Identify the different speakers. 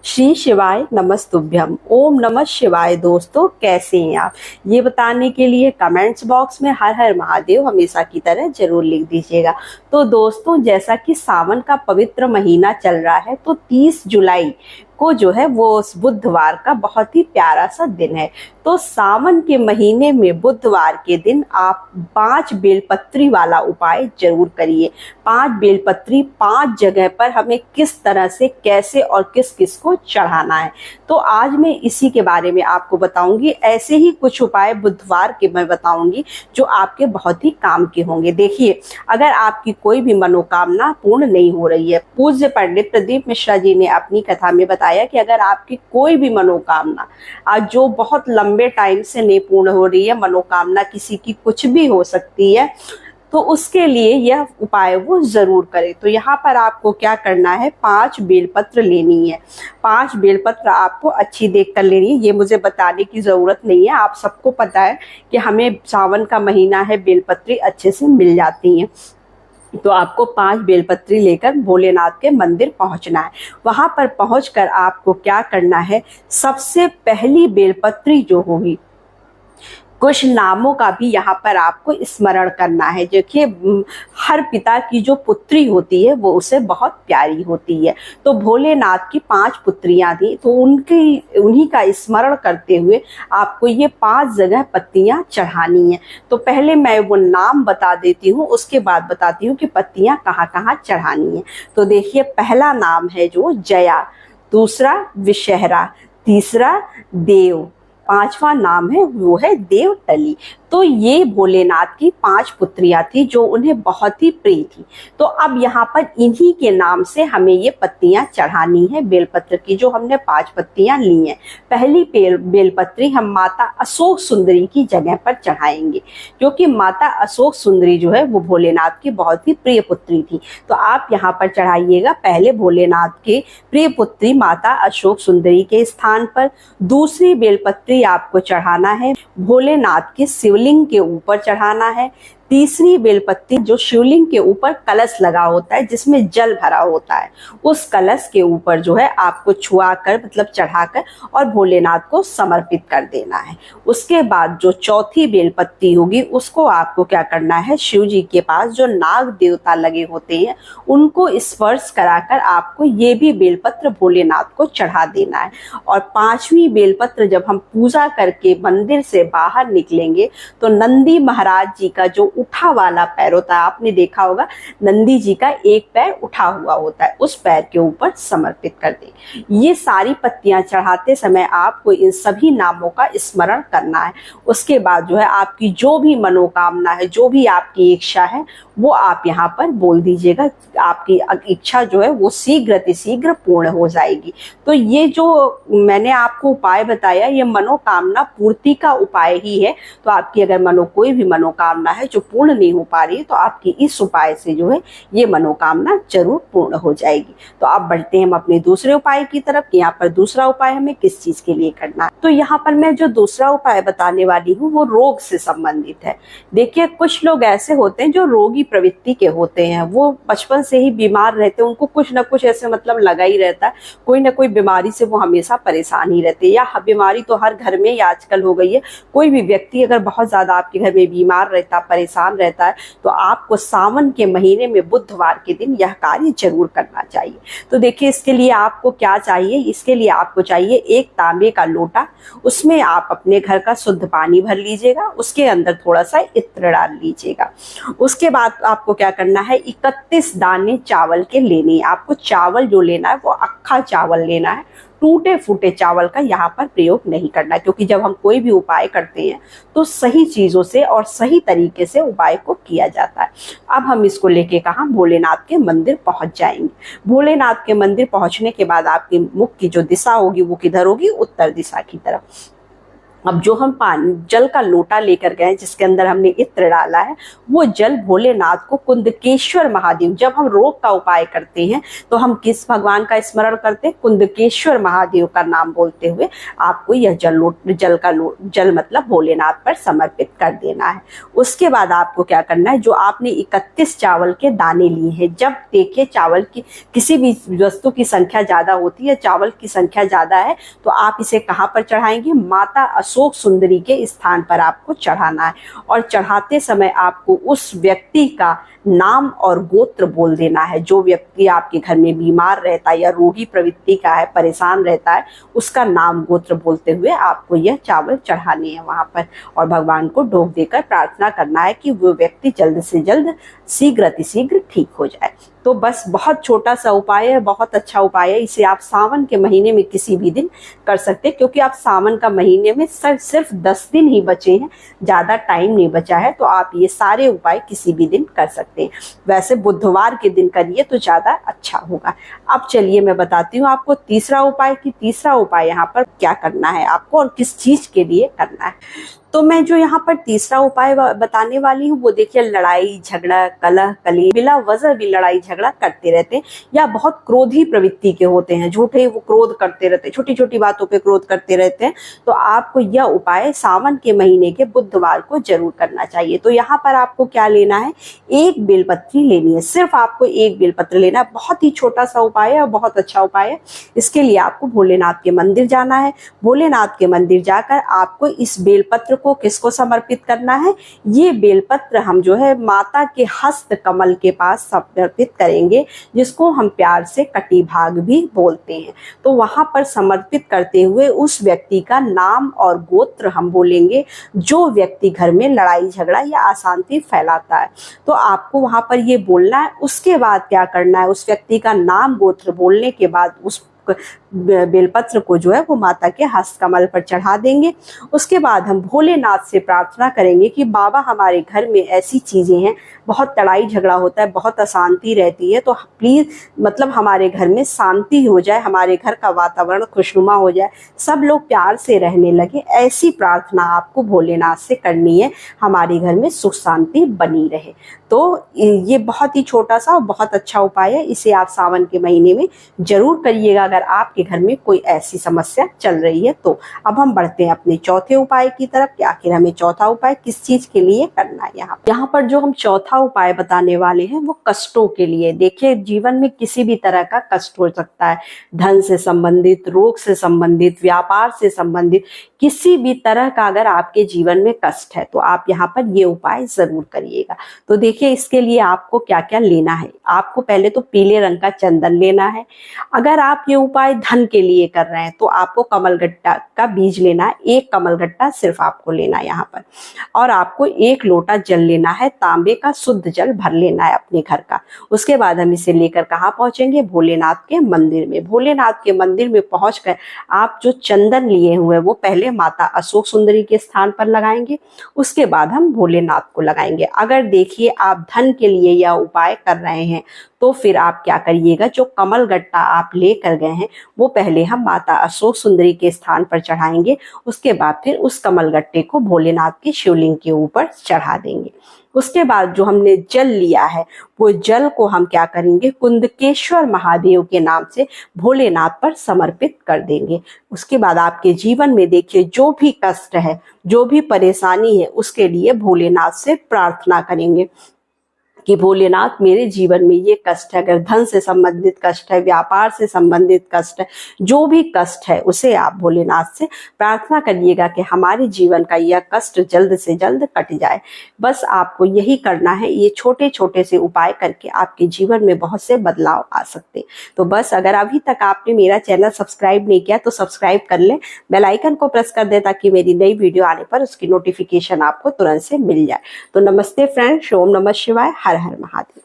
Speaker 1: श्री शिवाय नमस्तुभ्यम। ओम नमः शिवाय। दोस्तों, कैसे हैं आप? ये बताने के लिए कमेंट्स बॉक्स में हर हर महादेव हमेशा की तरह जरूर लिख दीजिएगा। तो दोस्तों, जैसा कि सावन का पवित्र महीना चल रहा है, तो 30 जुलाई को जो है वो उस बुधवार का बहुत ही प्यारा सा दिन है। तो सावन के महीने में बुधवार के दिन आप 5 बेलपत्री वाला उपाय जरूर करिए। 5 बेलपत्री 5 जगह पर हमें किस तरह से, कैसे और किस किस को चढ़ाना है, तो आज मैं इसी के बारे में आपको बताऊंगी। ऐसे ही कुछ उपाय बुधवार के मैं बताऊंगी जो आपके बहुत ही काम के होंगे। देखिए, अगर आपकी कोई भी मनोकामना पूर्ण नहीं हो रही है, पूज्य पंडित प्रदीप मिश्रा जी ने अपनी कथा में बताया कि अगर आपकी कोई भी मनोकामना आज जो बहुत लंबे टाइम से नहीं पूर्ण हो रही है, मनोकामना किसी की कुछ भी हो सकती है, तो उसके लिए यह उपाय वो जरूर करें। तो यहाँ पर आपको क्या करना है, 5 बेलपत्र लेनी है। 5 बेलपत्र आपको अच्छी देख कर लेनी है। ये मुझे बताने की जरूरत नहीं है, आप सबको पता है कि हमें सावन का महीना है, बेलपत्री अच्छे से मिल जाती हैं। तो आपको 5 बेलपत्री लेकर भोलेनाथ के मंदिर पहुंचना है। वहां पर पहुंचकर आपको क्या करना है, सबसे पहली बेलपत्री जो होगी, कुछ नामों का भी यहाँ पर आपको स्मरण करना है। देखिए, हर पिता की जो पुत्री होती है वो उसे बहुत प्यारी होती है। तो भोलेनाथ की 5 पुत्रियां थी, तो उन्हीं का स्मरण करते हुए आपको ये 5 जगह पत्तियां चढ़ानी है। तो पहले मैं वो नाम बता देती हूँ, उसके बाद बताती हूँ कि पत्तियां कहाँ कहाँ चढ़ानी है। तो देखिए, पहला नाम है जो जया, दूसरा विषहरा, तीसरा देव, 5वां नाम है वो है देवटली। तो ये भोलेनाथ की 5 पुत्रियां थी जो उन्हें बहुत ही प्रिय थी। तो अब यहाँ पर इन्हीं के नाम से हमें ये पत्तियां चढ़ानी है बेलपत्र की, जो हमने 5 पत्तियां ली हैं। पहली बेलपत्री हम माता अशोक सुंदरी की जगह पर चढ़ाएंगे, क्योंकि माता अशोक सुंदरी जो है वो भोलेनाथ की बहुत ही प्रिय पुत्री थी। तो आप यहाँ पर चढ़ाइएगा पहले भोलेनाथ के प्रिय पुत्री माता अशोक सुंदरी के स्थान पर। दूसरी बेलपत्री आपको चढ़ाना है भोलेनाथ के शिवलिंग के ऊपर चढ़ाना है। तीसरी बेलपत्ती जो शिवलिंग के ऊपर कलश लगा होता है, जिसमें जल भरा होता है, उस कलश के ऊपर जो है आपको छुआकर, मतलब चढ़ाकर, और भोलेनाथ को समर्पित कर देना है। उसके बाद जो चौथी बेलपत्ती होगी, उसको आपको क्या करना है, शिव जी के पास जो नाग देवता लगे होते हैं उनको स्पर्श कराकर आपको ये भी बेलपत्र भोलेनाथ को चढ़ा देना है। और 5वीं बेलपत्र जब हम पूजा करके मंदिर से बाहर निकलेंगे, तो नंदी महाराज जी का जो उठा वाला पैर होता है, आपने देखा होगा नंदी जी का एक पैर उठा हुआ होता है, उस पैर के ऊपर समर्पित कर दें। ये सारी पत्तियां चढ़ाते समय आपको इन सभी नामों का स्मरण करना है। उसके बाद जो है आपकी जो भी मनोकामना है, जो भी आपकी इच्छा है, वो आप यहाँ पर बोल दीजिएगा। आपकी इच्छा जो है वो शीघ्र पूर्ण हो जाएगी। तो ये जो मैंने आपको उपाय बताया, ये मनोकामना पूर्ति का उपाय ही है। तो आपकी अगर कोई भी मनोकामना है जो पूर्ण नहीं हो पा रही है, तो आपकी इस उपाय से जो है ये मनोकामना जरूर पूर्ण हो जाएगी। तो अब बढ़ते हैं हम अपने दूसरे उपाय की तरफ कि यहाँ पर दूसरा उपाय हमें किस चीज के लिए करना है। तो यहाँ पर मैं जो दूसरा उपाय बताने वाली हूँ वो रोग से संबंधित है। देखिए, कुछ लोग ऐसे होते हैं जो रोगी प्रवृत्ति के होते हैं, वो बचपन से ही बीमार रहते हैं, उनको कुछ ना कुछ ऐसे मतलब लगा ही रहता है, कोई ना कोई बीमारी से वो हमेशा परेशान ही रहते हैं। या बीमारी तो हर घर में ही आजकल हो गई है। कोई भी व्यक्ति अगर बहुत ज्यादा आपके घर में बीमार रहता, परेशान रहता है, तो आपको सावन के महीने में बुधवार के दिन यह कार्य जरूर करना चाहिए। तो देखिए, इसके लिए आपको क्या चाहिए, इसके लिए आपको चाहिए एक तांबे का लोटा, उसमें आप अपने घर का शुद्ध पानी भर लीजिएगा, उसके अंदर थोड़ा सा इत्र डाल लीजिएगा। उसके बाद आपको क्या करना है, 31 दाने चावल के लेने हैं। आपको चावल जो लेना है वो अक्खा चावल लेना है, टूटे फूटे चावल का यहाँ पर प्रयोग नहीं करना, क्योंकि जब हम कोई भी उपाय करते हैं तो सही चीजों से और सही तरीके से उपाय को किया जाता है। अब हम इसको लेके कहाँ, भोलेनाथ के मंदिर पहुंच जाएंगे। भोलेनाथ के मंदिर पहुंचने के बाद आपके मुख की जो दिशा होगी वो किधर होगी, उत्तर दिशा की तरफ। अब जो हम पानी जल का लोटा लेकर गए जिसके अंदर हमने इत्र डाला है, वो जल भोलेनाथ को कुंदकेश्वर महादेव, जब हम रोग का उपाय करते हैं तो हम किस भगवान का स्मरण करते हैं? कुंदकेश्वर महादेव का नाम बोलते हुए आपको यह जल मतलब भोलेनाथ पर समर्पित कर देना है। उसके बाद आपको क्या करना है, जो आपने 31 चावल के दाने लिए हैं, जब देखिए चावल की किसी भी वस्तु की संख्या ज्यादा होती है, चावल की संख्या ज्यादा है, तो आप इसे कहाँ पर चढ़ाएंगे? माता अशोक सुंदरी के स्थान पर आपको चढ़ाना है। और चढ़ाते समय आपको उस व्यक्ति का नाम और गोत्र बोल देना है। जो व्यक्ति आपके घर में बीमार रहता है या रोगी प्रवृत्ति का है, परेशान रहता है, उसका नाम गोत्र बोलते हुए आपको यह चावल चढ़ाने हैं वहां पर, और भगवान को ढोक देकर प्रार्थना करना है कि वो व्यक्ति जल्द से जल्द शीघ्र अतिशीघ्र ठीक हो जाए। तो बस बहुत छोटा सा उपाय है, बहुत अच्छा उपाय है। इसे आप सावन के महीने में किसी भी दिन कर सकते हैं, क्योंकि आप सावन का महीने में सिर्फ 10 दिन ही बचे हैं, ज्यादा टाइम नहीं बचा है, तो आप ये सारे उपाय किसी भी दिन कर सकते हैं। वैसे बुधवार के दिन करिए तो ज्यादा अच्छा होगा। अब चलिए मैं बताती हूँ आपको तीसरा उपाय कि तीसरा उपाय यहाँ पर क्या करना है आपको और किस चीज के लिए करना है। तो मैं जो यहाँ पर तीसरा उपाय बताने वाली हूँ वो देखिए, लड़ाई झगड़ा कलह कलेश बिला वजह भी लड़ाई झगड़ा करते रहते हैं या बहुत क्रोधी प्रवृत्ति के होते हैं, झूठे वो क्रोध करते रहते हैं, छोटी छोटी बातों पे क्रोध करते रहते हैं, तो आपको यह उपाय सावन के महीने के बुधवार को जरूर करना चाहिए। तो यहाँ पर आपको क्या लेना है, एक बेलपत्री लेनी है, सिर्फ आपको एक बेलपत्र लेना है। बहुत ही छोटा सा उपाय है और बहुत अच्छा उपाय है। इसके लिए आपको भोलेनाथ के मंदिर जाना है। भोलेनाथ के मंदिर जाकर आपको इस बेलपत्र को किसको समर्पित करना है, ये बेलपत्र हम जो है माता के हस्त कमल के पास समर्पित करेंगे, जिसको हम प्यार से कटी भाग भी बोलते हैं। तो वहां पर समर्पित करते हुए उस व्यक्ति का नाम और गोत्र हम बोलेंगे, जो व्यक्ति घर में लड़ाई झगड़ा या अशांति फैलाता है, तो आपको वहां पर ये बोलना है। उसके बाद क्या करना है, उस व्यक्ति का नाम गोत्र बोलने के बाद उस बेलपत्र को जो है वो माता के हस्त कमल पर चढ़ा देंगे। उसके बाद हम भोलेनाथ से प्रार्थना करेंगे कि बाबा हमारे घर में ऐसी चीजें हैं, बहुत लड़ाई झगड़ा होता है, बहुत अशांति रहती है, तो प्लीज मतलब हमारे घर में शांति हो जाए, हमारे घर का वातावरण खुशनुमा हो जाए, सब लोग प्यार से रहने लगे। ऐसी प्रार्थना आपको भोलेनाथ से करनी है, हमारे घर में सुख शांति बनी रहे। तो ये बहुत ही छोटा सा और बहुत अच्छा उपाय है, इसे आप सावन के महीने में जरूर करिएगा अगर आपके घर में कोई ऐसी समस्या चल रही है तो। अब हम बढ़ते हैं अपने चौथे उपाय की तरफ कि आखिर हमें चौथा उपाय किस चीज के लिए करना है। यहाँ पर जो हम चौथा उपाय बताने वाले हैं वो कष्टों के लिए। देखिए, जीवन में किसी भी तरह का कष्ट हो सकता है, धन से संबंधित, रोग से संबंधित, व्यापार से संबंधित, किसी भी तरह का अगर आपके जीवन में कष्ट है तो आप यहाँ पर ये उपाय जरूर करिएगा। तो देखिए, इसके लिए आपको क्या क्या लेना है। आपको पहले तो पीले रंग का चंदन लेना है। अगर आप ये उपाय धन के लिए कर रहे हैं तो आपको कमलगट्टा का बीज लेना है, एक कमलगट्टा सिर्फ आपको लेना है यहाँ पर। और आपको 1 लोटा जल लेना है, तांबे का शुद्ध जल भर लेना है अपने घर का। उसके बाद हम इसे लेकर कहाँ पहुंचेंगे, भोलेनाथ के मंदिर में। भोलेनाथ के मंदिर में पहुंचकर आप जो चंदन लिए हुए वो पहले माता अशोक सुंदरी के स्थान पर लगाएंगे, उसके बाद हम भोलेनाथ को लगाएंगे। अगर देखिए आप धन के लिए यह उपाय कर रहे हैं तो फिर आप क्या करिएगा, जो कमल गट्टा आप लेकर गए हैं वो पहले हम माता अशोक सुंदरी के स्थान पर चढ़ाएंगे, उसके बाद फिर उस कमल गट्टे को भोलेनाथ के शिवलिंग के ऊपर चढ़ा देंगे। उसके बाद जो हमने जल लिया है वो जल को हम क्या करेंगे, कुंदकेश्वर महादेव के नाम से भोलेनाथ पर समर्पित कर देंगे। उसके बाद आपके जीवन में देखिए जो भी कष्ट है, जो भी परेशानी है, उसके लिए भोलेनाथ से प्रार्थना करेंगे कि भोलेनाथ मेरे जीवन में ये कष्ट है, अगर धन से संबंधित कष्ट है, व्यापार से संबंधित कष्ट है, जो भी कष्ट है उसे आप भोलेनाथ से प्रार्थना करिएगा कि हमारे जीवन का यह कष्ट जल्द से जल्द कट जाए। बस आपको यही करना है। ये छोटे छोटे से उपाय करके आपके जीवन में बहुत से बदलाव आ सकते। तो बस अगर अभी तक आपने मेरा चैनल सब्सक्राइब नहीं किया तो सब्सक्राइब कर लें, बेल आइकन को प्रेस कर दें ताकि मेरी नई वीडियो आने पर उसकी नोटिफिकेशन आपको तुरंत से मिल जाए। तो नमस्ते फ्रेंड्स, ओम नमः शिवाय, हर हर महादेव।